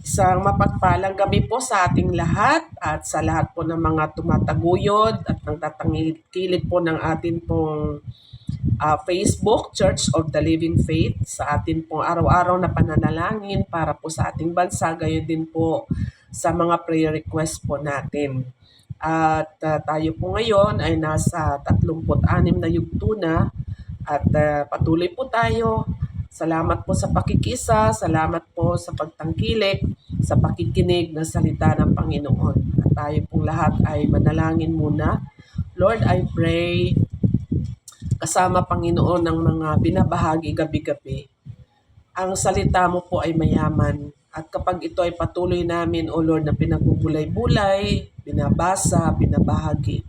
Isang mapagpalang gabi po sa ating lahat at sa lahat po ng mga tumataguyod at nagtatangkilik po ng atin pong Facebook, Church of the Living Faith, sa atin pong araw-araw na pananalangin para po sa ating bansa, gayon din po sa mga prayer request po natin. At tayo po ngayon ay nasa 36 na yugto na at patuloy po tayo. Salamat po sa pakikisa, salamat po sa pagtangkilik, sa pakikinig ng salita ng Panginoon. At tayo pong lahat ay manalangin muna. Lord, I pray kasama Panginoon ng mga binabahagi gabi-gabi. Ang salita mo po ay mayaman at kapag ito ay patuloy namin, O Lord, na pinagbubulay-bulay, binabasa, binabahagi,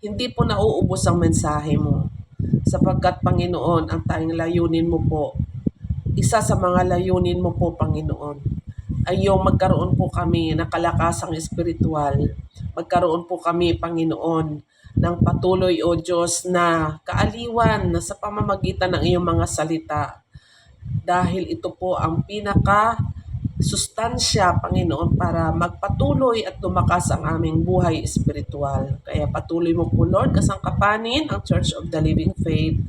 hindi po nauubos ang mensahe mo. Sapagkat Panginoon, ang tanging layunin mo po, isa sa mga layunin mo po, Panginoon, ay yung magkaroon po kami ng kalakasang espiritual. Magkaroon po kami, Panginoon, ng patuloy, O Diyos, na kaaliwan na sa pamamagitan ng iyong mga salita. Dahil ito po ang sustansya, Panginoon, para magpatuloy at lumakas ang aming buhay espiritual. Kaya patuloy mo po, Lord, kasangkapanin ang Church of the Living Faith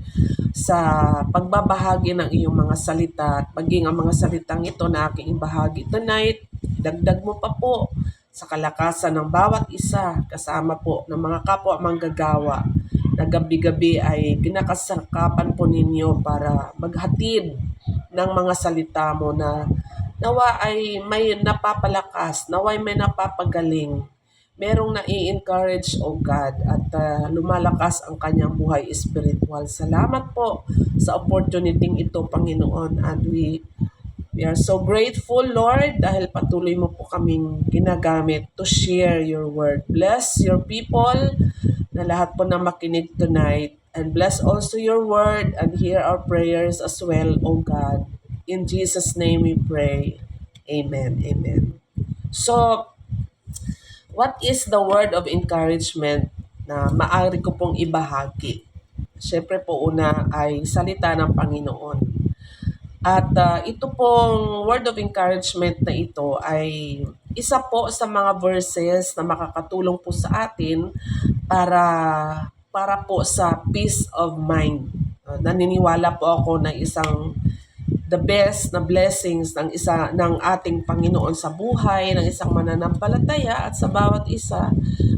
sa pagbabahagi ng iyong mga salita at maging ang mga salitang ito na aking ibahagi tonight, dagdag mo pa po sa kalakasan ng bawat isa kasama po ng mga kapwa manggagawa na gabi-gabi ay kinakasakapan po ninyo para maghatid ng mga salita mo na nawa ay may napapalakas, nawa ay may napapagaling, merong nai-encourage, O God, at lumalakas ang kanyang buhay espiritual. Salamat po sa opportunity ito, Panginoon, and we are so grateful, Lord, dahil patuloy mo po kaming ginagamit to share your word. Bless your people na lahat po na makinig tonight, and bless also your word and hear our prayers as well, O God. In Jesus' name we pray. Amen. Amen. So, what is the word of encouragement na maaari ko pong ibahagi? Siyempre po una ay salita ng Panginoon. At ito pong word of encouragement na ito ay isa po sa mga verses na makakatulong po sa atin para po sa peace of mind. Naniniwala po ako na isang the best na blessings ng ating Panginoon sa buhay ng isang mananampalataya at sa bawat isa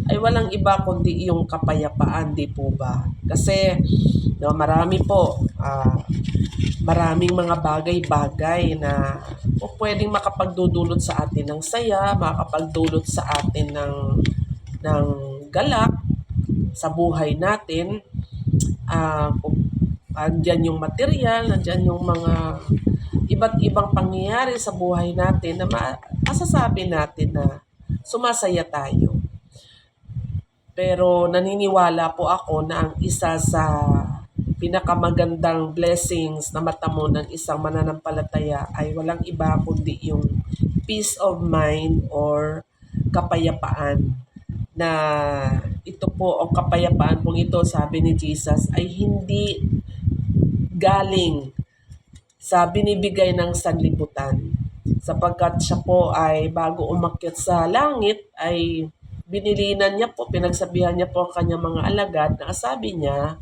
ay walang iba kundi yung kapayapaan, di po ba? Kasi marami po, maraming mga bagay-bagay na pwedeng makapagdudulot sa atin ng saya, makapagdulot sa atin ng galak sa buhay natin. Andyan yung material, andyan yung mga iba't ibang pangyayari sa buhay natin na masasabi natin na sumasaya tayo. Pero naniniwala po ako na ang isa sa pinakamagandang blessings na matamo ng isang mananampalataya ay walang iba kundi yung peace of mind or kapayapaan. Na ito po, o kapayapaan pong ito, sabi ni Jesus, ay hindi galing sa binibigay ng sanlibutan. Sapagkat siya po ay bago umakyat sa langit ay binilinan niya po, pinagsabihan niya po ang kanyang mga alagad na sabi niya,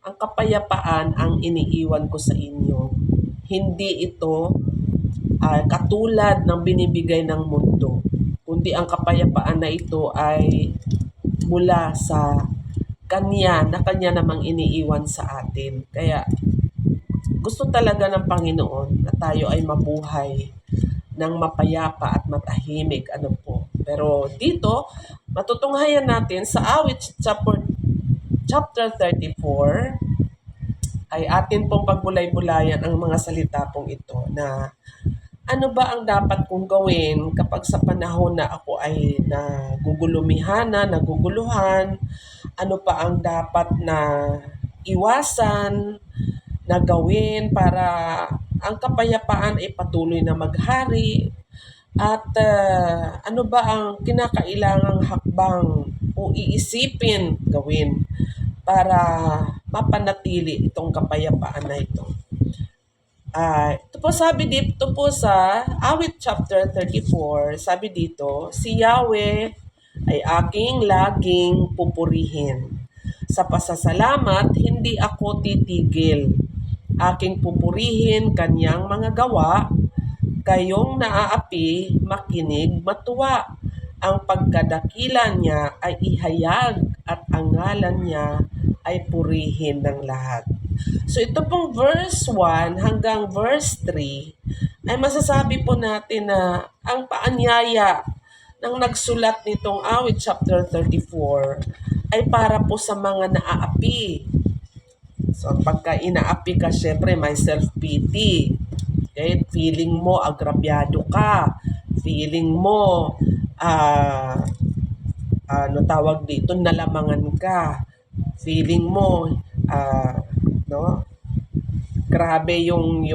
ang kapayapaan ang iniiwan ko sa inyo. Hindi ito katulad ng binibigay ng mundo, kundi ang kapayapaan na ito ay mula sa Kanya na Kanya namang iniiwan sa atin. Kaya gusto talaga ng Panginoon na tayo ay mabuhay ng mapayapa at matahimik. Pero dito, matutunghayan natin sa Awit chapter 34, ay atin pong pagbulay-bulayan ang mga salita pong ito na ano ba ang dapat kong gawin kapag sa panahon na ako ay naguguluhan, ano pa ang dapat na iwasan, na gawin para ang kapayapaan ay patuloy na maghari, at ano ba ang kinakailangang hakbang o iisipin gawin para mapanatili itong kapayapaan na ito. Ito po sabi dito po sa Awit chapter 34, sabi dito, si Yahweh ay aking laging pupurihin. Sa pasasalamat, hindi ako titigil. Aking pupurihin kanyang mga gawa, kayong naaapi, makinig, matuwa. Ang pagkadakila niya ay ihayag at ang ngalan niya ay purihin ng lahat. So ito pong verse 1 hanggang verse 3 ay masasabi po natin na ang paanyaya ng nagsulat nitong Awit chapter 34 ay para po sa mga naaapi. So pagka inaapi ka, syempre may self-pity. Okay? Feeling mo agrabyado ka. Feeling mo ano tawag dito, nalamangan ka. Feeling mo no? Grabe yung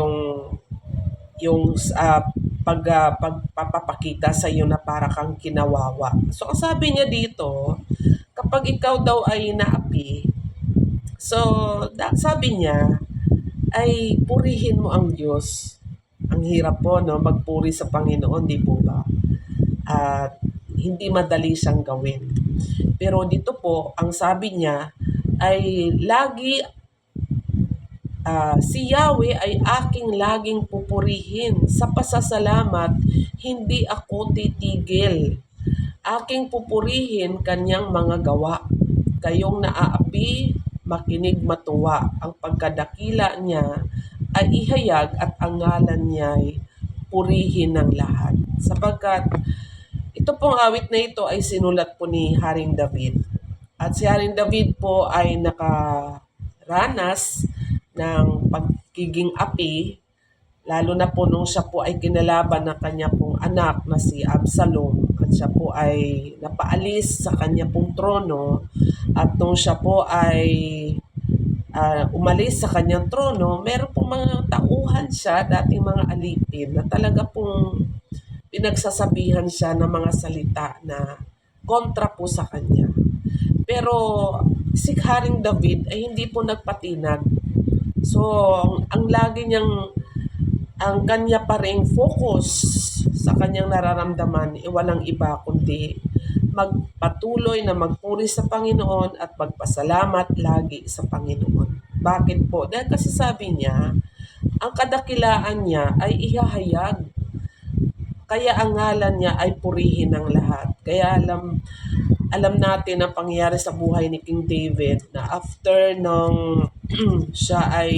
pagpapakita sa iyo na para kang kinawawa. So ang sabi niya dito, kapag ikaw daw ay naapi, so sabi niya ay purihin mo ang Diyos. Ang hirap po, no, magpuri sa Panginoon, di po ba? At hindi madali siyang gawin. Pero dito po, ang sabi niya ay lagi si Yahweh ay aking laging pupurihin. Sa pasasalamat, hindi ako titigil. Aking pupurihin kanyang mga gawa. Kayong naaapi, makinig, matuwa. Ang pagkadakila niya ay ihayag at ang ngalan niya ay purihin ng lahat. Sapagkat ito pong awit na ito ay sinulat po ni Haring David. At si Haring David po ay nakaranas ng pagiging api, lalo na po nung siya po ay kinalaban ng kanya pong anak na si Absalom at siya po ay napaalis sa kanya pong trono at nung siya po ay umalis sa kanyang trono, meron pong mga tauhan siya, dating mga alipin na talaga pong pinagsasabihan siya ng mga salita na kontra po sa kanya. Pero si Haring David ay hindi po nagpatinag. So, ang lagi niyang, ang kanya pa ring focus sa kanyang nararamdaman, walang iba kundi magpatuloy na magpuri sa Panginoon at magpasalamat lagi sa Panginoon. Bakit po? Dahil kasi sabi niya, ang kadakilaan niya ay ihahayag. Kaya ang ngalan niya ay purihin ng lahat. Kaya alam natin ang pangyayari sa buhay ni King David na after nung siya ay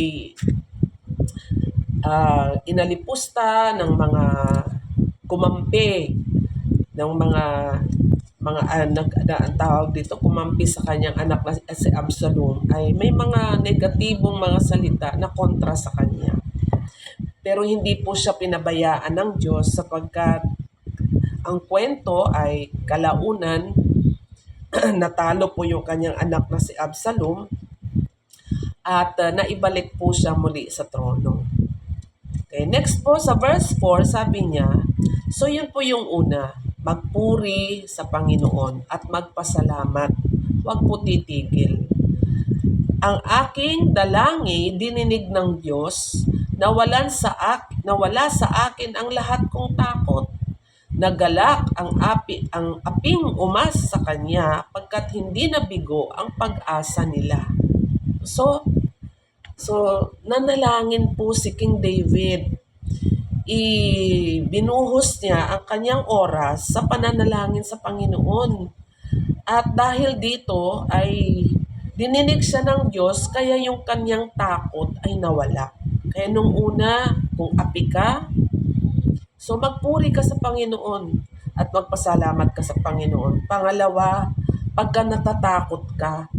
inalipusta ng mga kumampi ng ang tawag dito, kumampi sa kanyang anak na si Absalom, ay may mga negatibong mga salita na kontra sa kanya. Pero hindi po siya pinabayaan ng Diyos sapagkat ang kwento ay kalaunan natalo po yung kanyang anak na si Absalom at naibalik po siya muli sa trono. Okay, next po sa verse 4, sabi niya, so yun po yung una, magpuri sa Panginoon at magpasalamat, huwag po titigil. Ang aking dalangi dininig ng Diyos, nawala sa akin ang lahat kong takot. Nagalak ang aping umas sa kanya pagkat hindi nabigo ang pag-asa nila. So nanalangin po si King David. Binuhos niya ang kanyang oras sa pananalangin sa Panginoon. At dahil dito ay dininig siya ng Diyos, kaya yung kanyang takot ay nawala. Kaya nung una, kung api ka, so magpuri ka sa Panginoon at magpasalamat ka sa Panginoon. Pangalawa, pagka natatakot ka,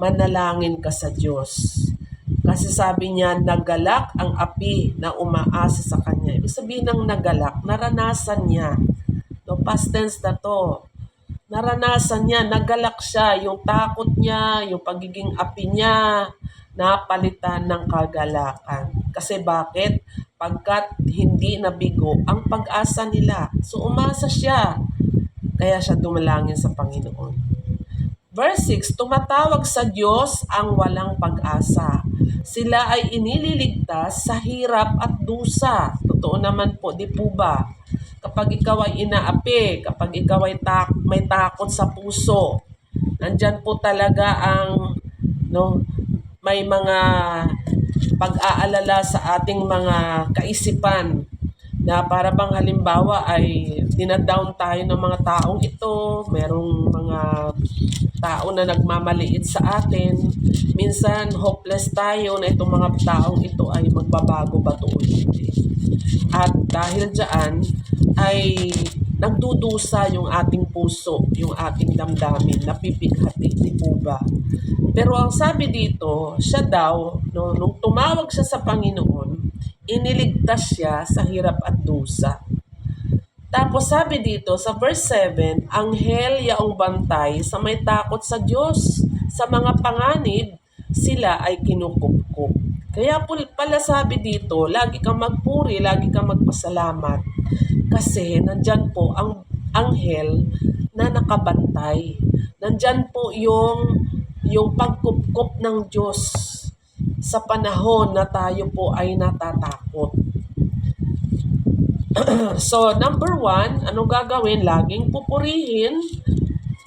manalangin ka sa Diyos. Kasi sabi niya, nagalak ang api na umaasa sa kanya. Ibig sabihin ng nagalak, naranasan niya. No, past tense na to. Naranasan niya, nagalak siya, yung takot niya, yung pagiging api niya, napalitan ng kagalakan. Kasi bakit? Pagkat hindi nabigo ang pag-asa nila. So umasa siya. Kaya siya dumalangin sa Panginoon. Verse 6, tumatawag sa Diyos ang walang pag-asa. Sila ay inililigtas sa hirap at dusa. Totoo naman po, di po ba? Kapag ikaw ay inaapi, kapag ikaw ay may takot sa puso, nandyan po talaga ang no, may mga pag-aalala sa ating mga kaisipan na para bang halimbawa ay dinadown tayo ng mga taong ito, merong mga tao na nagmamaliit sa atin. Minsan hopeless tayo na itong mga taong ito ay magbabago ba o hindi. At dahil dyan ay nagdudusa yung ating puso, yung ating damdamin, napipighati, di po ba? Pero ang sabi dito, siya daw, no, nung tumawag siya sa Panginoon, iniligtas siya sa hirap at dusa. Tapos sabi dito sa verse 7, anghel yaong bantay sa may takot sa Diyos, sa mga panganib, sila ay kinukupkup. Kaya pala sabi dito, lagi kang magpuri, lagi kang magpasalamat. Kasi nandyan po ang anghel na nakabantay. Nandyan po yung pagkupkup ng Diyos sa panahon na tayo po ay natatakot. So, number 1, anong gagawin? Laging pupurihin.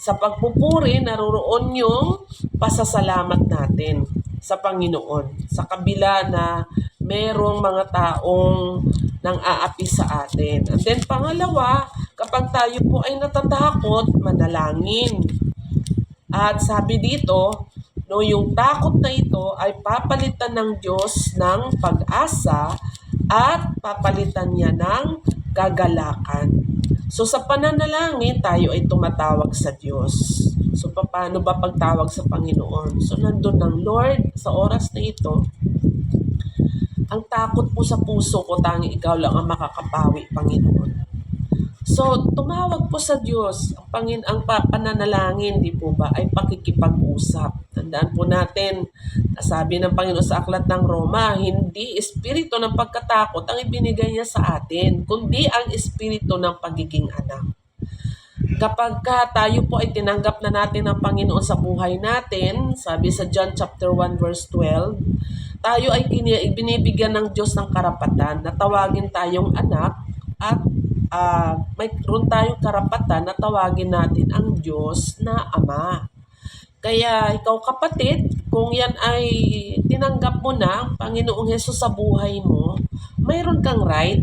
Sa pagpupuri, naroroon yung pasasalamat natin sa Panginoon. Sa kabila na merong mga taong nang aapi sa atin. And then, pangalawa, kapag tayo po ay natatakot, manalangin. At sabi dito, no, yung takot na ito ay papalitan ng Diyos ng pag-asa at papalitan niya ng kagalakan. So sa pananalangin, tayo ay tumatawag sa Diyos. So paano ba pagtawag sa Panginoon? So nandun ng Lord sa oras na ito, ang takot po sa puso ko, tanging ikaw lang ang makakapawi, Panginoon. So, tumawag po sa Diyos. Ang pananalangin, di po ba, ay pakikipag-usap. Tandaan po natin, sabi ng Panginoon sa Aklat ng Roma, hindi espiritu ng pagkatakot ang ibinigay niya sa atin, kundi ang espiritu ng pagiging anak. Kapag tayo po ay tinanggap na natin ng Panginoon sa buhay natin, sabi sa John chapter 1 verse 12, tayo ay binibigyan ng Diyos ng karapatan na tawagin tayong anak at mayroon tayong karapatan na tawagin natin ang Diyos na Ama. Kaya ikaw kapatid, kung yan ay tinanggap mo na ang Panginoong Hesus sa buhay mo, mayroon kang right.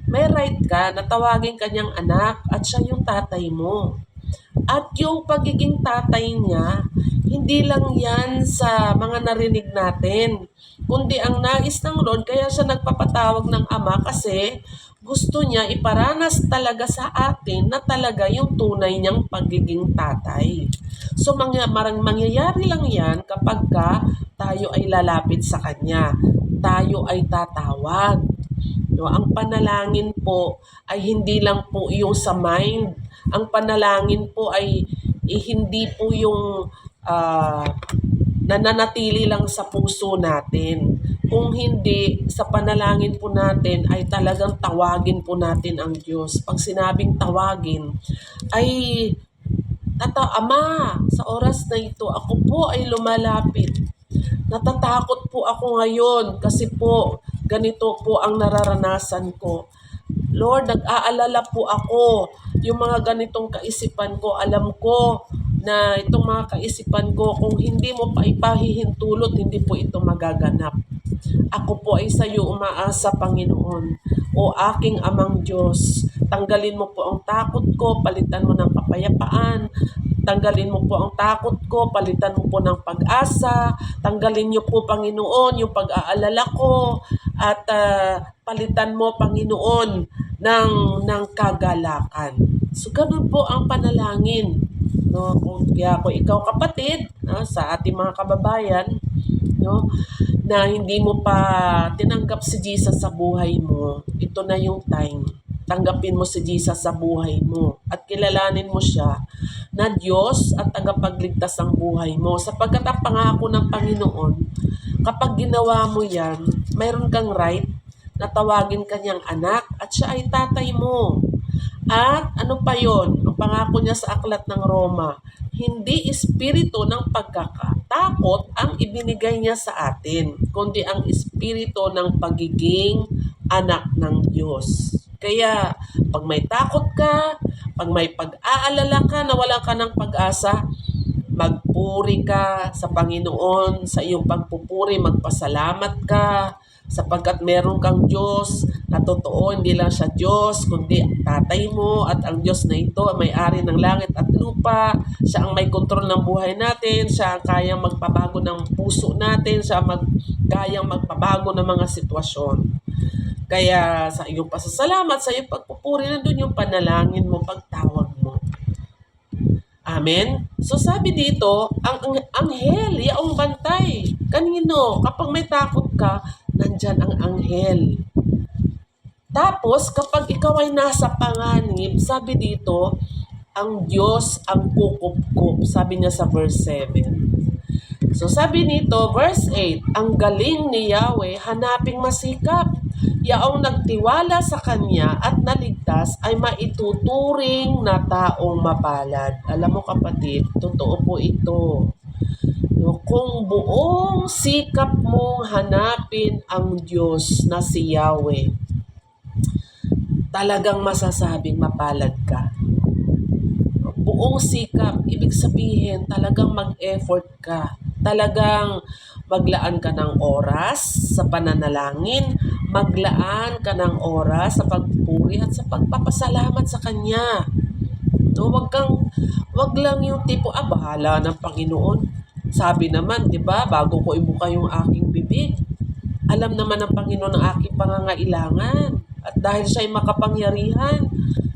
May right ka na tawagin kanyang anak at siya yung tatay mo. At yung pagiging tatay niya, hindi lang yan sa mga narinig natin, kundi ang nais ng Lord, kaya siya nagpapatawag ng Ama kasi gusto niya iparanas talaga sa atin na talaga yung tunay niyang pagiging tatay. So mangyayari lang yan kapag tayo ay lalapit sa Kanya. Tayo ay tatawag. No, ang panalangin po ay hindi lang po yung sa mind. Ang panalangin po ay hindi po yung nananatili lang sa puso natin. Kung hindi, sa panalangin po natin ay talagang tawagin po natin ang Diyos. Pag sinabing tawagin, ay Ama, sa oras na ito, ako po ay lumalapit. Natatakot po ako ngayon kasi po ganito po ang nararanasan ko. Lord, nag-aalala po ako. Yung mga ganitong kaisipan ko, alam ko na itong mga kaisipan ko, kung hindi mo pa ipahihintulot, hindi po ito magaganap. Ako po ay sa iyo umaasa, Panginoon. O aking amang Diyos, tanggalin mo po ang takot ko, palitan mo ng kapayapaan. Tanggalin mo po ang takot ko, palitan mo po ng pag-asa. Tanggalin niyo po, Panginoon, yung pag-aalala ko. At palitan mo, Panginoon, ng kagalakan. So, ganun po ang panalangin. No? Kaya kung ikaw kapatid, sa ating mga kababayan, no, na hindi mo pa tinanggap si Jesus sa buhay mo, ito na yung time. Tanggapin mo si Jesus sa buhay mo at kilalanin mo siya na Diyos at tagapagligtas ng buhay mo. Sapagkat ang pangako ng Panginoon, kapag ginawa mo yan, mayroon kang right na tawagin kanyang anak at siya ay tatay mo. At ano pa yon? Ang pangako niya sa Aklat ng Roma, hindi espiritu ng takot ang ibinigay niya sa atin, kundi ang espiritu ng pagiging anak ng Diyos. Kaya, pag may takot ka, pag may pag-aalala ka na wala ka ng pag-asa, magpuri ka sa Panginoon, sa iyong pagpupuri, magpasalamat ka, sapagkat meron kang Diyos na totoo, hindi lang siya Diyos, kundi tatay mo at ang Diyos na ito ang may-ari ng langit at lupa. Siya ang may kontrol ng buhay natin, siya ang kayang magpabago ng puso natin, siya ang kayang magpabago ng mga sitwasyon. Kaya sa iyong pasasalamat, sa iyong pagpupuri, nandun yung panalangin mo, pagtawag mo. Amen? So sabi dito, ang anghel, yaong bantay. Kanino? Kapag may takot ka, nandyan ang anghel. Tapos, kapag ikaw ay nasa panganib, sabi dito, ang Diyos ang kukupkup. Sabi niya sa verse 7. So sabi nito, verse 8, ang galing ni Yahweh hanaping masikap. Yaong nagtiwala sa Kanya at naligtas ay maituturing na taong mapalad. Alam mo kapatid, totoo po ito. No, kung buong sikap mong hanapin ang Diyos na si Yahweh, talagang masasabing mapalad ka. Buong sikap, ibig sabihin talagang mag-effort ka. Talagang maglaan ka ng oras sa pananalangin, maglaan ka ng oras sa pagpuri at sa pagpapasalamat sa Kanya. No, wag lang yung tipo, bahala ng Panginoon. Sabi naman, 'di ba, bago ko ibuka yung aking bibig, alam naman ng Panginoon ang aking pangangailangan. At dahil siya ay makapangyarihan,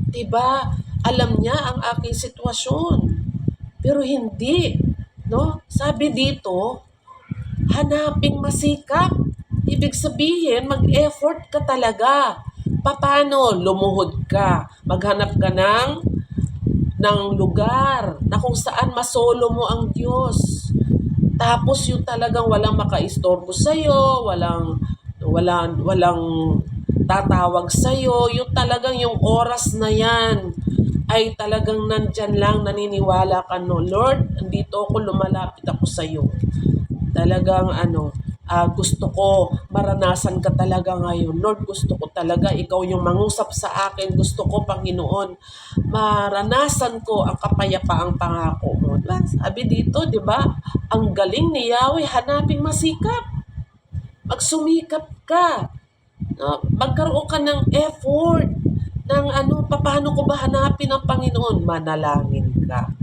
'di ba, alam niya ang aking sitwasyon. Pero hindi, no? Sabi dito, hanaping masikap. Ibig sabihin, mag-effort ka talaga. Paano? Lumuhod ka. Maghanap ka ng lugar na kung saan masolo mo ang Diyos. Tapos yung talagang walang makaistorbo sa'yo, walang tatawag sa'yo, yung talagang yung oras na yan ay talagang nandyan lang, naniniwala ka, no, Lord, andito ako, lumalapit ako sa'yo. Talagang gusto ko maranasan ka talaga ngayon. Lord, gusto ko talaga ikaw yung mangusap sa akin. Gusto ko, Panginoon, maranasan ko ang kapayapaang pangako mo. Sabi dito, di ba? Ang galing ni Yahweh, hanaping masikap. Magsumikap ka. No? Magkaroon ka ng effort. Ng paano ko ba hanapin ang Panginoon? Manalangin ka.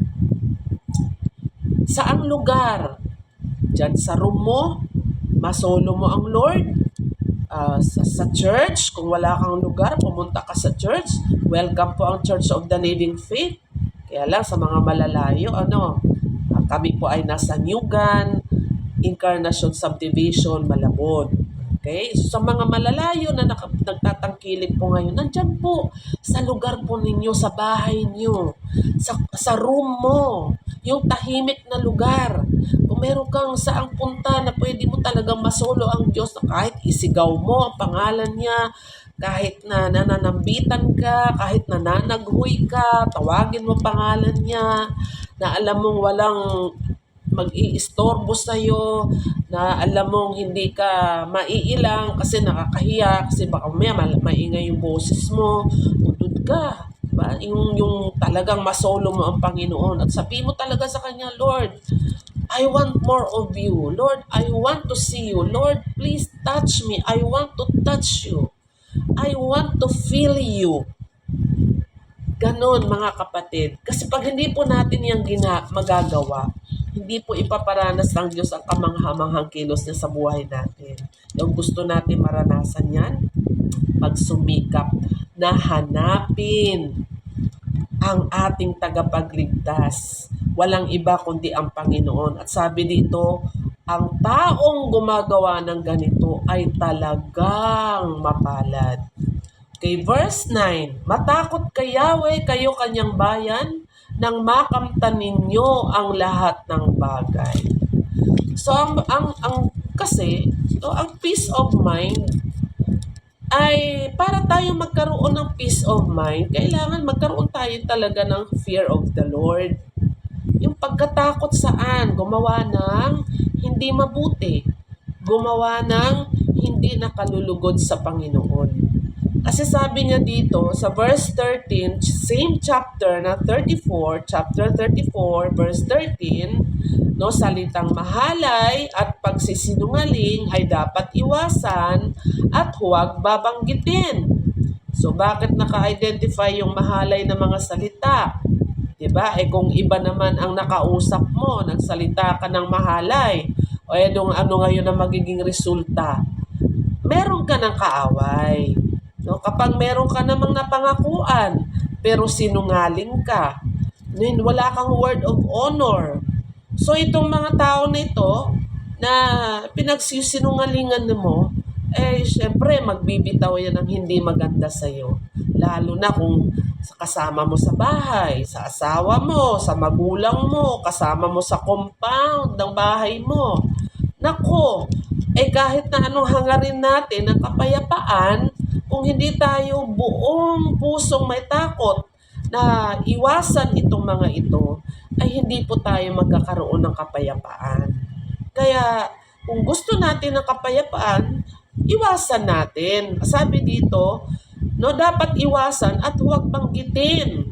Saang lugar? Diyan sa room mo, masolo mo ang Lord. Sa church, kung wala kang lugar, pumunta ka sa church. Welcome po ang Church of the Living Faith. Kaya lang sa mga malalayo, kami po ay nasa Newgan, Encarnacion Subdivision, Malabon. Okay? So, sa mga malalayo na nagtatangkilik po ngayon, nandyan po sa lugar po ninyo, sa bahay niyo, sa room mo, yung tahimik na lugar. Kung meron kang saang punta na pwede mo talagang masolo ang Diyos, na kahit isigaw mo ang pangalan niya, kahit na nananambitan ka, kahit nananaghoy ka, tawagin mo pangalan niya, na alam mong walang mag-iistorbo sa'yo, na alam mong hindi ka maiilang kasi nakakahiya, kasi baka maingay yung boses mo, udod ka. Diba? Yung talagang masolo mo ang Panginoon at sabi mo talaga sa Kanya, Lord, I want more of you. Lord, I want to see you. Lord, please touch me. I want to touch you. I want to feel you. Ganon mga kapatid. Kasi pag hindi po natin yung magagawa, hindi po ipaparanas ng Diyos ang kamanghamanghang kilos niya sa buhay natin. Yung gusto natin maranasan yan, magsumikap na hanapin ang ating tagapagligtas. Walang iba kundi ang Panginoon. At sabi dito, ang taong gumagawa ng ganito ay talagang mapalad. Okay, verse 9, matakot kay Yahweh kayo kanyang bayan, nang makamtan ninyo ang lahat ng bagay. So, ang peace of mind ay para tayo magkaroon ng peace of mind, kailangan magkaroon tayo talaga ng fear of the Lord. Yung pagkatakot saan? Gumawa ng hindi mabuti. Gumawa ng hindi nakalulugod sa Panginoon. Kasi sabi niya dito sa verse 13, same chapter na 34, chapter 34, verse 13, no, salitang mahalay at pagsisinungaling ay dapat iwasan at huwag babanggitin. So bakit naka-identify yung mahalay na mga salita? 'Di ba? Eh kung iba naman ang nakausap mo, nagsalita ka ng mahalay, o ano ngayon ang magiging resulta? Meron ka ng kaaway. No, kapag meron ka namang napangakuan, pero sinungaling ka, wala kang word of honor. So itong mga tao na ito, na pinagsisinungalingan mo, eh syempre magbibitaw yan ng hindi maganda sa'yo. Lalo na kung kasama mo sa bahay, sa asawa mo, sa magulang mo, kasama mo sa compound ng bahay mo. Nako, eh kahit na anong hangarin natin ng kapayapaan, kung hindi tayo buong pusong may takot na iwasan itong mga ito, ay hindi po tayo magkakaroon ng kapayapaan. Kaya kung gusto natin ng kapayapaan, iwasan natin. Sabi dito, no, dapat iwasan at huwag banggitin.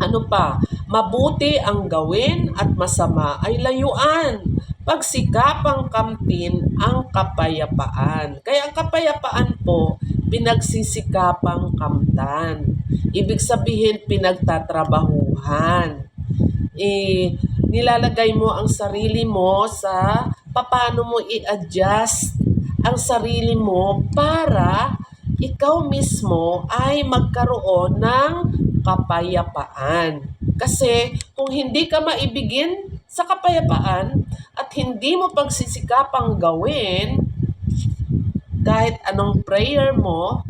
Ano pa? Mabuti ang gawin at masama ay layuan. Pagsikapang kamtin ang kapayapaan. Kaya ang kapayapaan po, pinagsisikapang kamtan. Ibig sabihin, pinagtatrabahuhan. Nilalagay mo ang sarili mo sa paano mo i-adjust ang sarili mo para ikaw mismo ay magkaroon ng kapayapaan. Kasi kung hindi ka maibigin sa kapayapaan at hindi mo pagsisikapang gawin, kahit anong prayer mo,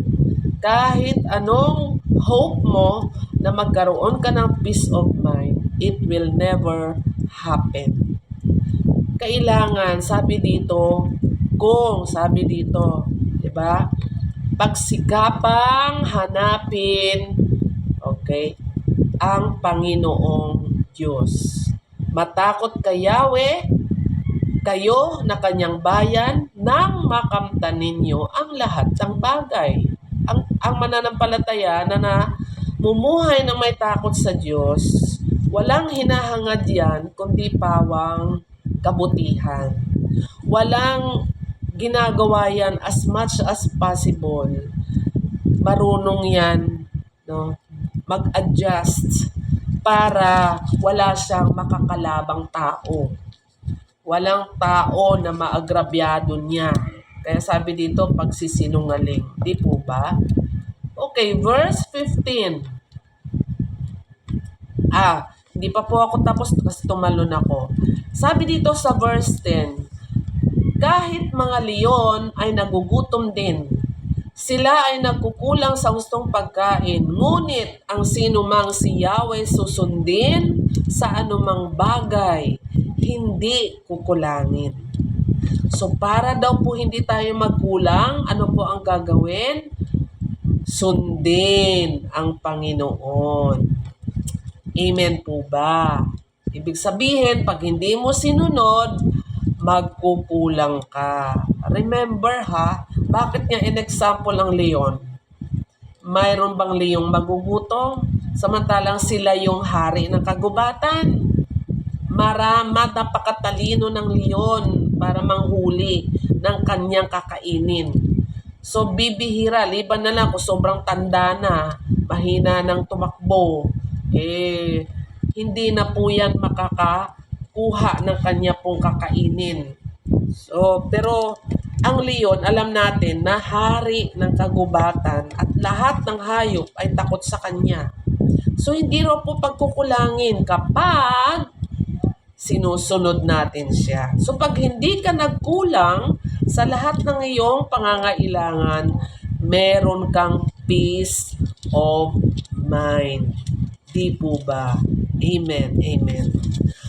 kahit anong hope mo na magkaroon ka ng peace of mind, it will never happen. Kailangan, sabi dito, di ba? Pagsikapang hanapin, okay, ang Panginoong Diyos. Matakot kay Yahweh, kayo na kanyang bayan, nang makamtan ninyo ang lahat ng bagay. Ang mananampalataya na mumuhay ng may takot sa Diyos, walang hinahangad yan kundi pawang kabutihan. Walang ginagawa yan as much as possible. Marunong yan, no, mag-adjust para wala siyang makakalabang tao. Walang tao na maagrabyado niya. Kaya sabi dito, pagsisinungaling. Di po ba? Okay, verse 15. Hindi pa po ako tapos kasi tumalon ako. Sabi dito sa verse 10, kahit mga leon ay nagugutom din, sila ay nagkukulang sa gustong pagkain, ngunit ang sinumang si Yahweh susundin sa anumang bagay, hindi kukulangin. So para daw po hindi tayo magkulang, ano po ang gagawin? Sundin ang Panginoon. Amen po ba? Ibig sabihin, pag hindi mo sinunod, magkukulang ka. Remember bakit niya in-example ang leon? Mayroon bang leong magugutom? Samantalang sila yung hari ng kagubatan. Napakatalino ng leon para manghuli ng kanyang kakainin. So bibihira, liban na lang kung sobrang tanda na, mahina ng tumakbo, hindi na po yan makakakuha ng kanya pong kakainin. So, pero ang leon, alam natin na hari ng kagubatan at lahat ng hayop ay takot sa kanya. So, hindi raw po pagkukulangin kapag sinusunod natin siya. So, pag hindi ka nagkulang sa lahat ng iyong pangangailangan, meron kang peace of mind. Di po ba? Amen. Amen.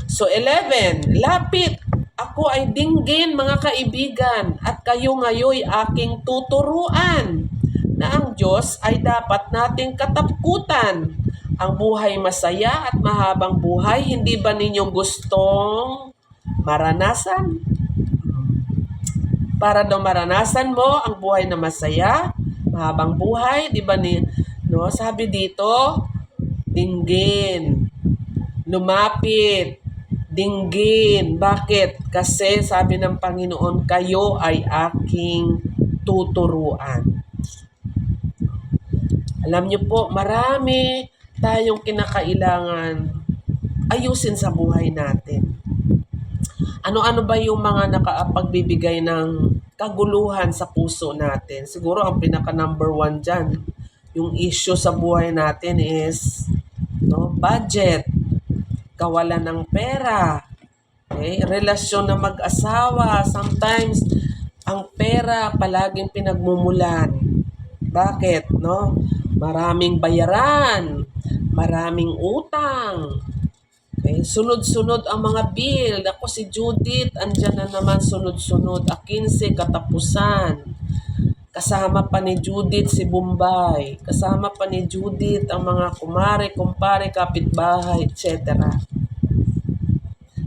So, 11. Lapit. Ako ay dinggin, mga kaibigan, at kayo ngayoy aking tuturuan na ang Diyos ay dapat nating katapkutan ang buhay masaya at mahabang buhay, hindi ba ninyo gustong maranasan? Para daw maranasan mo ang buhay na masaya, mahabang buhay, di ba no? Sabi dito, dinggin, lumapit, dinggin. Bakit? Kasi sabi ng Panginoon, kayo ay aking tuturuan. Alam niyo po, marami tayong kinakailangan ayusin sa buhay natin. Ano-ano ba yung mga nakapagbibigay ng kaguluhan sa puso natin? Siguro ang pinaka number one dyan, yung issue sa buhay natin is budget, kawalan ng pera, okay? Relasyon na mag-asawa, sometimes ang pera palaging pinagmumulan. Bakit? Maraming bayaran, maraming utang. Okay, sunod-sunod ang mga bill. Ako si Judith, andyan na naman sunod-sunod. 15 katapusan. Kasama pa ni Judith si Bombay. Kasama pa ni Judith ang mga kumare, kumpare, kapitbahay, etc.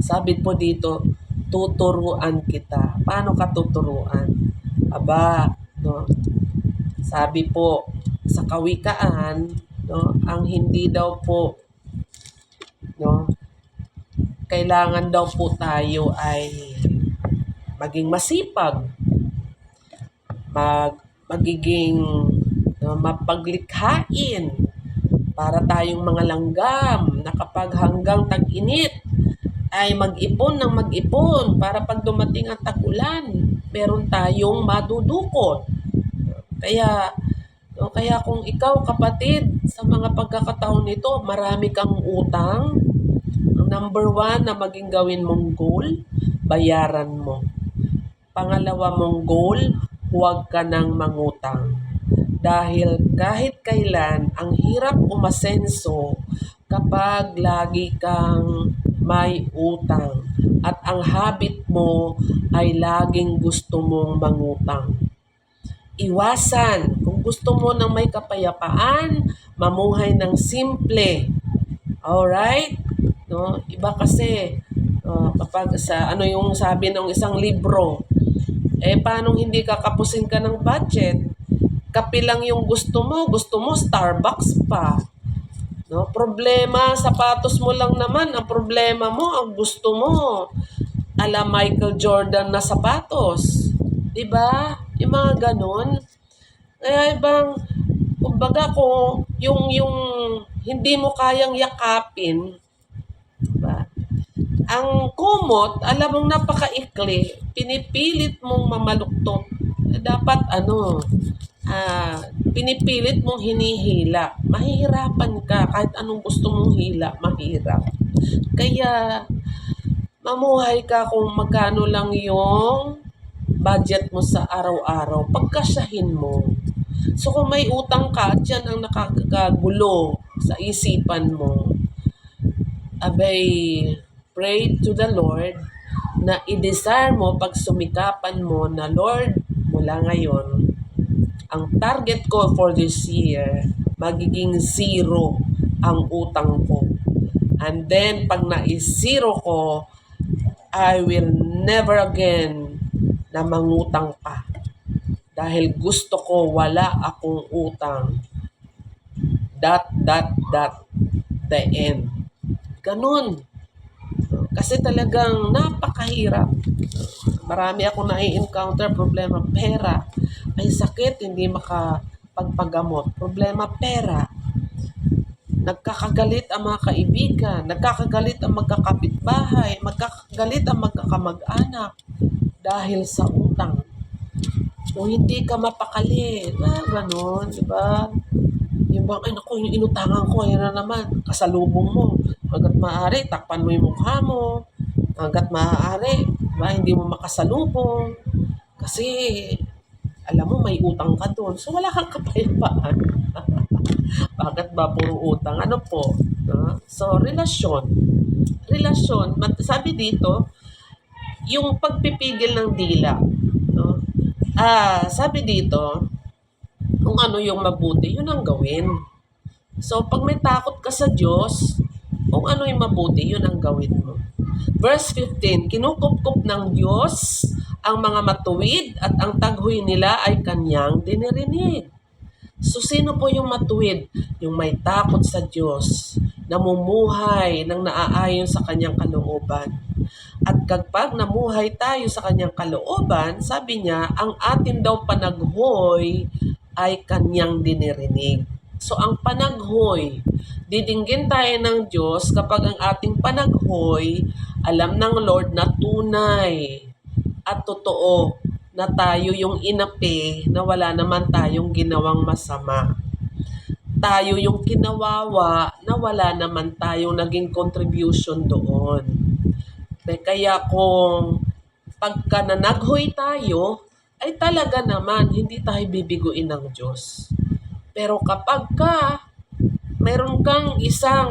Sabi po dito, tuturuan kita. Paano ka tuturuan? Aba, sabi po sa kawikaan, ang hindi daw po, kailangan daw po tayo ay maging masipag, magiging mapaglikhain para tayong mga langgam na kapag hanggang tag-init ay mag-ipon ng mag-ipon para pag dumating ang tag-ulan, meron tayong madudukot. Kaya kung ikaw, kapatid, sa mga pagkakataon nito, marami kang utang, ang number one na maging gawin mong goal, bayaran mo. Pangalawa mong goal, huwag ka nang mangutang. Dahil kahit kailan, ang hirap umasenso kapag lagi kang may utang at ang habit mo ay laging gusto mong mangutang. Iwasan. Kung gusto mo ng may kapayapaan, mamuhay ng simple. Alright? Iba kasi kapag yung sabi ng isang libro, paano hindi kakapusin ka ng budget? Kape lang yung gusto mo Starbucks pa. Problema, sapatos mo lang naman, ang problema mo, ang gusto mo, ala Michael Jordan na sapatos. Diba? Yung mga ganon. Kaya kumbaga kung yung hindi mo kayang yakapin, diba? Ang kumot, alam mong napakaikli, pinipilit mong mamaluktot. Dapat pinipilit mong hinihila. Mahihirapan ka, kahit anong gusto mong hila, mahirap. Kaya, mamuhay ka kung magkano lang yung budget mo sa araw-araw, pagkasyahin mo. So kung may utang ka, at yan ang nakakagulo sa isipan mo, pray to the Lord na i-desire mo, pag sumikapan mo na, Lord, mula ngayon, ang target ko for this year, magiging 0 ang utang ko. And then, pag na-zero ko, I will never again na mangutang pa. Dahil gusto ko wala akong utang. ... The end. Ganun. Kasi talagang napakahirap. Marami akong nai-encounter problema, pera. May sakit, hindi makapagpagamot. Problema, pera. Nagkakagalit ang mga kaibigan, nagkakagalit ang magkakapitbahay, magkakagalit ang magkakamag-anak dahil sa utang. Kung hindi ka mapakali, gano'n, di ba? Yung bang, yung inutangan ko, yan na naman, kasalubong mo. Hanggat maaari, takpan mo yung mukha mo. Hanggat maaari, diba, hindi mo makasalubong. Kasi, alam mo, may utang ka doon. So, wala kang kapayapaan. Bakit ba puro utang? Ano po? So, relasyon. Sabi dito, yung pagpipigil ng dila. Sabi dito, kung ano yung mabuti, yun ang gawin. So, pag may takot ka sa Diyos, kung ano yung mabuti, yun ang gawin mo. Verse 15, kinukupkup ng Diyos ang mga matuwid at ang taghoy nila ay kanyang dinirinig. So, sino po yung matuwid? Yung may takot sa Diyos, namumuhay ng naaayon sa kanyang kalooban. At kapag namuhay tayo sa kanyang kalooban, sabi niya, ang atin daw panaghoy ay kanyang dinirinig. So, ang panaghoy, didinggin tayo ng Diyos kapag ang ating panaghoy, alam ng Lord na tunay at totoo na tayo yung inapi na wala naman tayong ginawang masama. Tayo yung kinawawa na wala naman tayong naging contribution doon. Kaya kung pagka nanaghoy tayo, ay talaga naman hindi tayo bibiguin ng Diyos. Pero kapag mayroon kang isa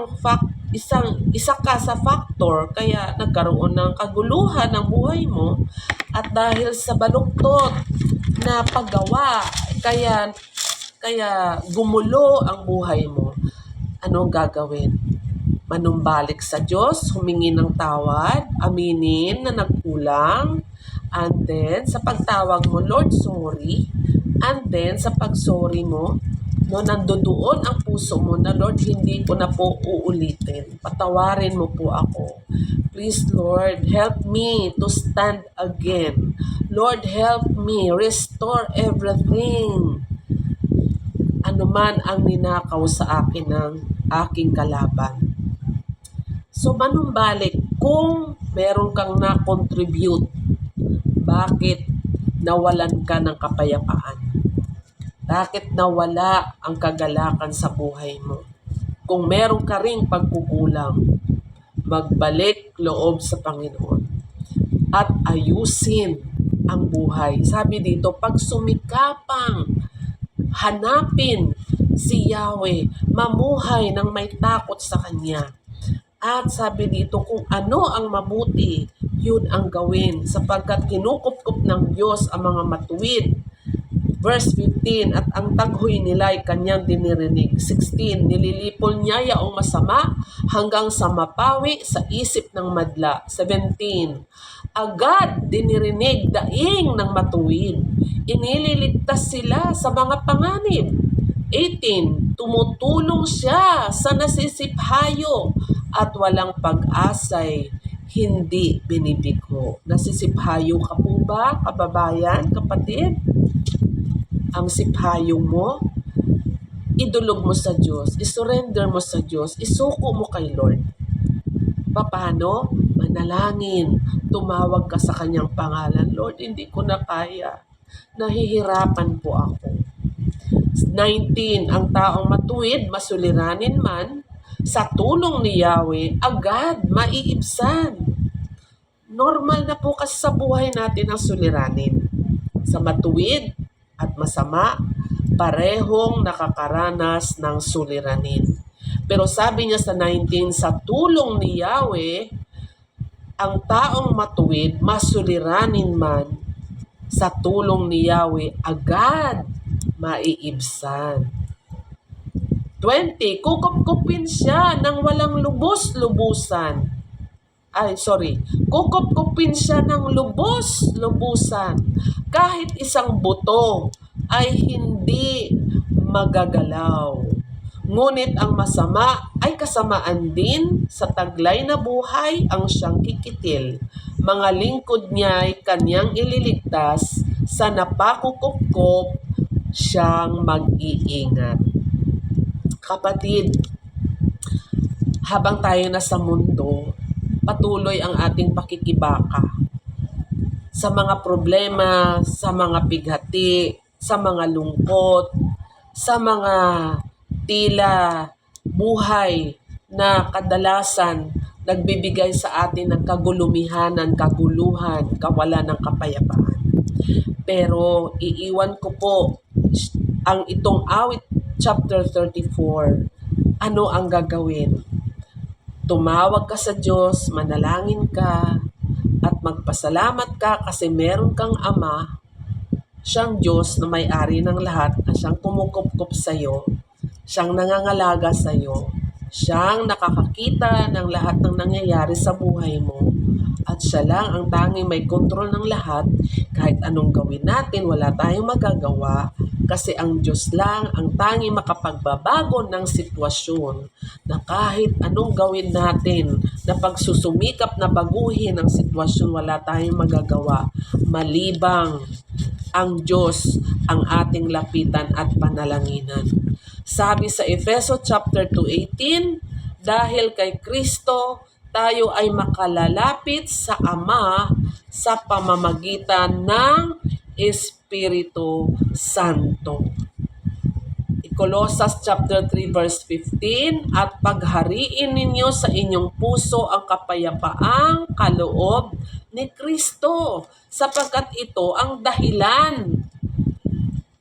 ka sa factor kaya nagkaroon ng kaguluhan ng buhay mo at dahil sa baluktot na paggawa kaya gumulo ang buhay mo, anong gagawin? Manumbalik sa Diyos, humingi ng tawad, aminin na nagkulang, and then sa pagtawag mo, Lord, sorry, and then sa pag-sorry mo, nandoon ang puso mo na, Lord, hindi ko na po uulitin. Patawarin mo po ako. Please, Lord, help me to stand again. Lord, help me restore everything. Ano man ang ninakaw sa akin ng aking kalaban. So, manumbalik kung meron kang na-contribute, bakit nawalan ka ng kapayapaan? Bakit nawala ang kagalakan sa buhay mo? Kung meron ka ring pagkukulang, magbalik loob sa Panginoon at ayusin ang buhay. Sabi dito, pag sumikapang hanapin si Yahweh, mamuhay ng may takot sa Kanya. At sabi dito, kung ano ang mabuti, yun ang gawin, sapagkat kinukupkup ng Diyos ang mga matuwid. Verse 15, at ang taghoy nila ay kanyang dinirinig. 16, nililipol niya yaong masama hanggang sa mapawi sa isip ng madla. 17, agad dinirinig daing ng matuwid. Inililigtas sila sa mga panganib. 18, tumutulong siya sa nasisiphayo at walang pag-asay, hindi binibigho. Nasisiphayo ka po ba, kababayan, kapatid? Ang siphayong mo, idulog mo sa Diyos, isurrender mo sa Diyos, isuko mo kay Lord. Paano? Manalangin, tumawag ka sa kanyang pangalan. Lord, hindi ko na kaya. Nahihirapan po ako. 19, ang taong matuwid, masuliranin man, sa tulong ni Yahweh, agad maiibsan. Normal na po kasi sa buhay natin ang suliranin. Sa matuwid at masama, parehong nakakaranas ng suliranin. Pero sabi niya sa 19, sa tulong ni Yahweh, ang taong matuwid, masuliranin man, sa tulong ni Yahweh, agad maiibsan. 20, kukupkupin siya ng walang lubos-lubusan. Kukupkupin siya ng lubos-lubusan. Kahit isang buto ay hindi magagalaw. Ngunit ang masama ay kasamaan din sa taglay na buhay ang siyang kikitil. Mga lingkod niya ay kanyang ililigtas, sa napakukupkop siyang mag-iingat. Kapatid, habang tayo nasa mundo, patuloy ang ating pakikibaka sa mga problema, sa mga bighati, sa mga lungkot, sa mga tila buhay na kadalasan nagbibigay sa atin ng kagulumihanan, kaguluhan, kawalan ng kapayapaan. Pero iiwan ko po ang itong awit chapter 34. Ano ang gagawin? Tumawag ka sa Diyos, manalangin ka, at magpasalamat ka kasi meron kang Ama, siyang Diyos na may-ari ng lahat, at siyang kumukupkup sa iyo. Siyang nangangalaga sa iyo. Siyang nakakakita ng lahat ng nangyayari sa buhay mo. At siya lang ang tanging may kontrol ng lahat. Kahit anong gawin natin, wala tayong magagawa. Kasi ang Diyos lang ang tanging makapagbabago ng sitwasyon. Na kahit anong gawin natin, na pagsusumikap na baguhin ang sitwasyon, wala tayong magagawa. Malibang ang Diyos ang ating lapitan at panalanginan. Sabi sa Efeso chapter 2:18, dahil kay Kristo tayo ay makalalapit sa Ama sa pamamagitan ng Espiritu Santo. Colossus chapter 3 verse 15, at paghariin ninyo sa inyong puso ang kapayapaang kaloob ni Kristo, sapagkat ito ang dahilan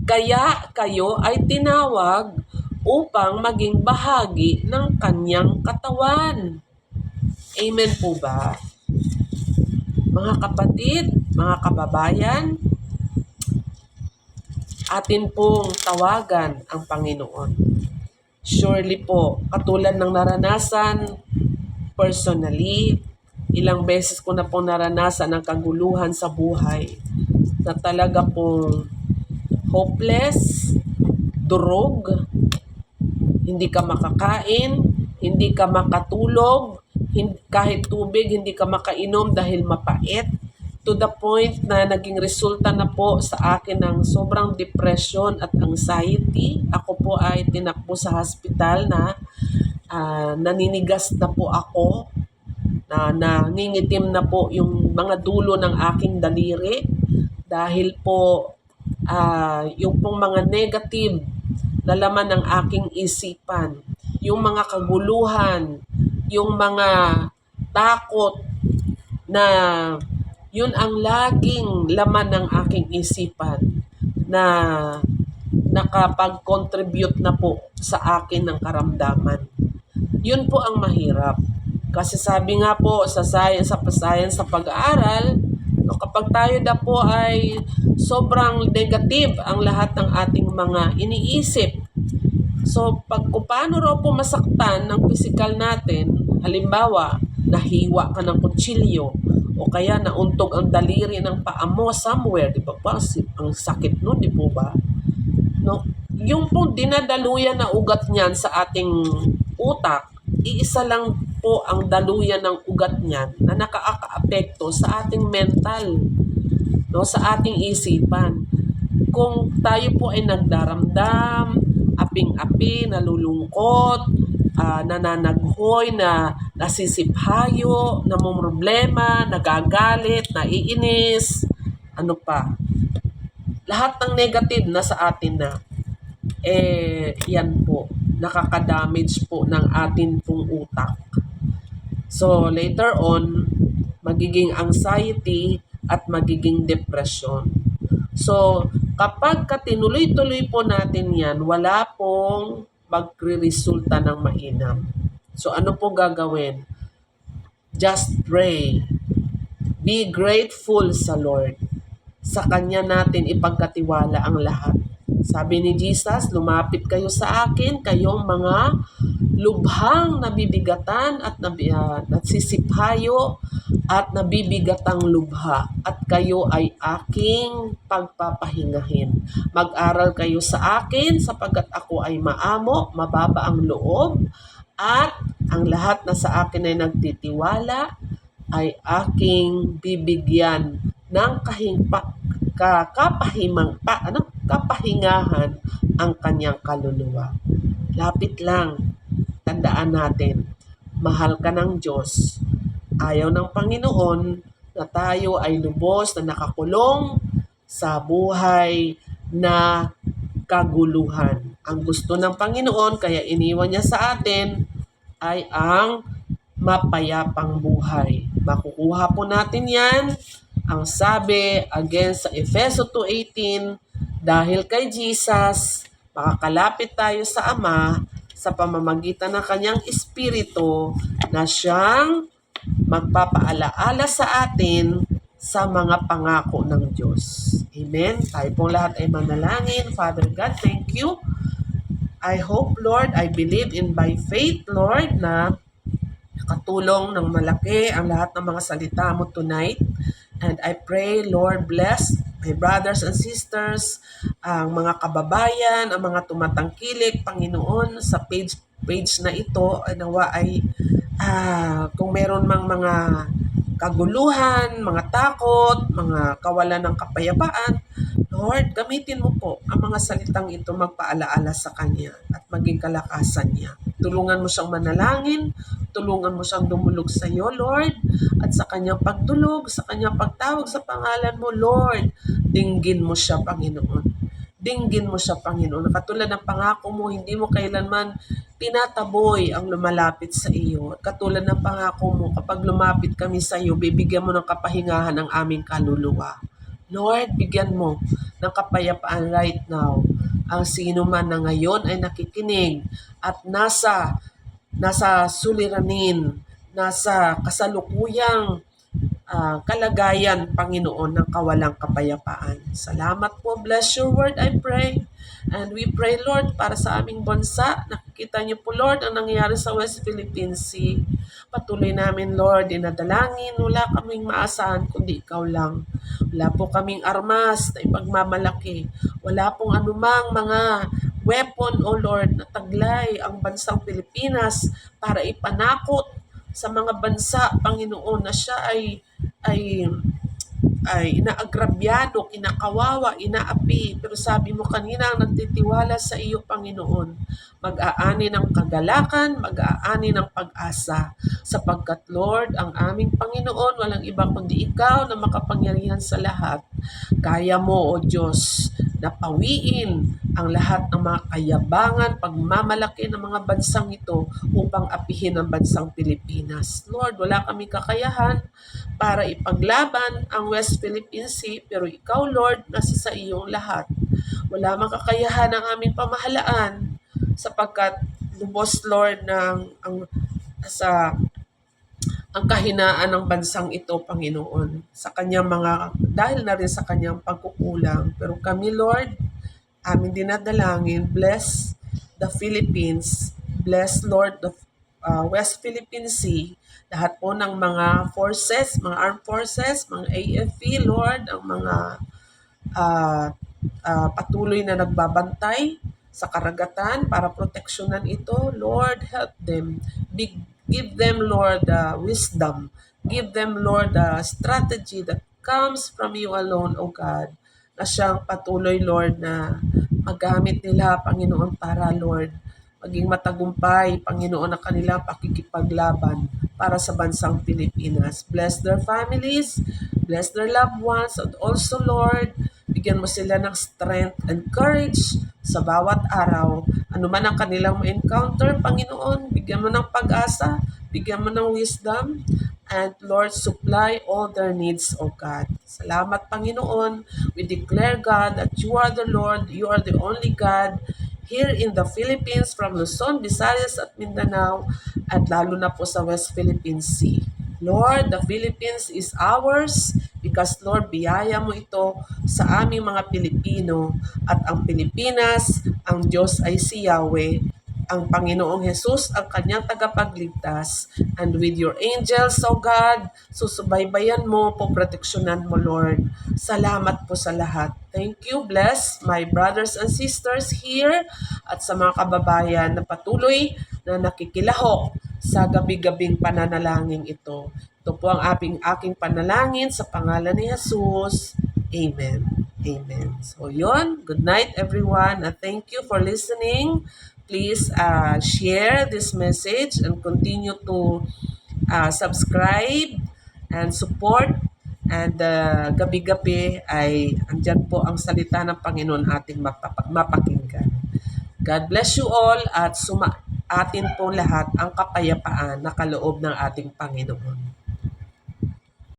kaya kayo ay tinawag upang maging bahagi ng kanyang katawan. Amen po ba? Mga kapatid, mga kababayan, atin pong tawagan ang Panginoon. Surely po, katulad ng naranasan personally, ilang beses ko na pong naranasan ang kaguluhan sa buhay na talaga pong hopeless, durog, hindi ka makakain, hindi ka makatulog, kahit tubig hindi ka makainom dahil mapait, to the point na naging resulta na po sa akin ng sobrang depression at anxiety. Ako po ay tinakbo sa hospital na naninigas na po ako, na nangingitim na po yung mga dulo ng aking daliri dahil po yung pong mga negative na laman ng aking isipan, yung mga kaguluhan, yung mga takot na yun ang laging laman ng aking isipan na nakapag-contribute na po sa akin ng karamdaman. Yun po ang mahirap. Kasi sabi nga po sa science sa pag-aaral, no, kapag tayo na po ay sobrang negative ang lahat ng ating mga iniisip. So, kung paano raw po masaktan ng physical natin, halimbawa, nahiwa ka ng kutsilyo, o kaya nauntog ang daliri ng paa mo somewhere, di ba po? Ang sakit nun, di po ba? No? Yung pong dinadaluyan na ugat niyan sa ating utak, iisa lang po ang daluyan ng ugat niyan na nakaka-apekto sa ating mental, no, sa ating isipan. Kung tayo po ay nagdaramdam, aping-api, nalulungkot, nananaghoy, nasisiphayo, namumroblema, nagagalit, naiinis, ano pa, lahat ng negative na sa atin na, yan po, nakaka-damage po ng atin pong utak. So, later on, magiging anxiety at magiging depression. So, kapag tinuloy-tuloy po natin yan, wala pong magre-resulta ng mainam. So, ano po gagawin? Just pray. Be grateful sa Lord. Sa Kanya natin ipagkatiwala ang lahat. Sabi ni Jesus, lumapit kayo sa akin, kayong mga lubhang nabibigatan at nagsisiphayo at nabibigatang lubha, at kayo ay aking pagpapahingahin. Mag-aral kayo sa akin sapagkat ako ay maamo, mababa ang loob, at ang lahat na sa akin ay nagtitiwala ay aking bibigyan ng kapahingahan ang kanyang kaluluwa. Lapit lang. Tandaan natin, mahal ka ng Diyos. Ayaw ng Panginoon na tayo ay lubos na nakakulong sa buhay na kaguluhan. Ang gusto ng Panginoon, kaya iniwan niya sa atin, ay ang mapayapang buhay. Makukuha po natin yan. Ang sabi, again sa Efeso 2:18, dahil kay Jesus, makakalapit tayo sa Ama sa pamamagitan ng kanyang Espiritu na siyang magpapaalaala sa atin sa mga pangako ng Diyos. Amen? Tayo pong lahat ay manalangin. Father God, thank you I hope, Lord, I believe in by faith, Lord, na nakatulong ng malaki ang lahat ng mga salita mo tonight. And I pray, Lord, bless my brothers and sisters, ang mga kababayan, ang mga tumatangkilik, Panginoon, sa page na ito, nawa ay kung meron mang mga kaguluhan, mga takot, mga kawalan ng kapayapaan, Lord, gamitin mo po ang mga salitang ito magpaalaala sa Kanya at maging kalakasan niya. Tulungan mo siyang manalangin, tulungan mo siyang dumulog sa iyo, Lord, at sa Kanyang pagdulog, sa Kanyang pagtawag sa pangalan mo, Lord, dinggin mo siya, Panginoon. Dinggin mo siya, Panginoon. Katulad ng pangako mo, hindi mo kailanman tinataboy ang lumalapit sa iyo. Katulad ng pangako mo, kapag lumapit kami sa iyo, bibigyan mo ng kapahingahan ang aming kaluluwa. Lord, bigyan mo ng kapayapaan right now ang sino man na ngayon ay nakikinig at nasa suliranin, nasa kasalukuyang kalagayan, Panginoon, ng kawalang kapayapaan. Salamat po. Bless your word, I pray. And we pray, Lord, para sa aming bansa. Nakikita niyo po, Lord, ang nangyayari sa West Philippine Sea. Patuloy namin, Lord, dinadalangin. Wala kaming maasahan kundi ikaw lang. Wala po kaming armas na ipagmamalaki. Wala pong anumang mga weapon, O Lord, na taglay ang bansang Pilipinas para ipanakot sa mga bansa, Panginoon, na siya ay inaagrabyado, kinakawawa, inaapi. Pero sabi mo kanina, ang nagtitiwala sa iyo, Panginoon, mag-aani ng kagalakan, mag-aani ng pag-asa. Sapagkat, Lord, ang aming Panginoon, walang iba kundi ikaw na makapangyarihan sa lahat. Kaya mo, O Diyos, na pawiin ang lahat ng mga kayabangan, pagmamalaki ng mga bansang ito upang apihin ang bansang Pilipinas. Lord, wala kami kakayahan para ipaglaban ang West Philippine Sea, pero ikaw, Lord, nasa sa iyong lahat. Wala makakayahan ang aming pamahalaan sapagkat lubos, Lord, ang kahinaan ng bansang ito, Panginoon, sa kanyang dahil na rin sa kanyang pagkukulang. Pero kami, Lord, aming dinadalangin, bless the Philippines, bless, Lord, the West Philippine Sea, lahat po ng mga forces, mga armed forces, mga AFP, Lord, ang mga patuloy na nagbabantay sa karagatan para proteksyonan ito. Lord, help them. Give them, Lord, wisdom. Give them, Lord, strategy that comes from you alone, O God, na siyang patuloy, Lord, na magamit nila, Panginoon, para, Lord, maging matagumpay, Panginoon, ang kanilang pakikipaglaban para sa bansang Pilipinas. Bless their families, bless their loved ones, and also, Lord, bigyan mo sila ng strength and courage sa bawat araw. Ano man ang kanilang ma-encounter, Panginoon, bigyan mo ng pag-asa, bigyan mo ng wisdom, and Lord, supply all their needs, O God. Salamat, Panginoon. We declare, God, that you are the Lord, you are the only God here in the Philippines, from Luzon, Visayas at Mindanao, at lalo na po sa West Philippine Sea. Lord, the Philippines is ours because, Lord, biyaya mo ito sa aming mga Pilipino. At ang Pilipinas, ang Diyos ay si Yahweh, ang Panginoong Jesus, ang kanyang tagapagligtas. And with your angels, O God, susubaybayan mo, poproteksyonan mo, Lord. Salamat po sa lahat. Thank you. Bless my brothers and sisters here at sa mga kababayan na patuloy na nakikilahok sa gabi-gabing pananalangin ito. Ito po ang aking panalangin sa pangalan ni Jesus. Amen. Amen. So yun, good night everyone. Thank you for listening. Please share this message and continue to subscribe and support. And gabi-gabi ay andyan po ang salita ng Panginoon ating mapakinggan. God bless you all at atin po lahat ang kapayapaan na kaloob ng ating Panginoon.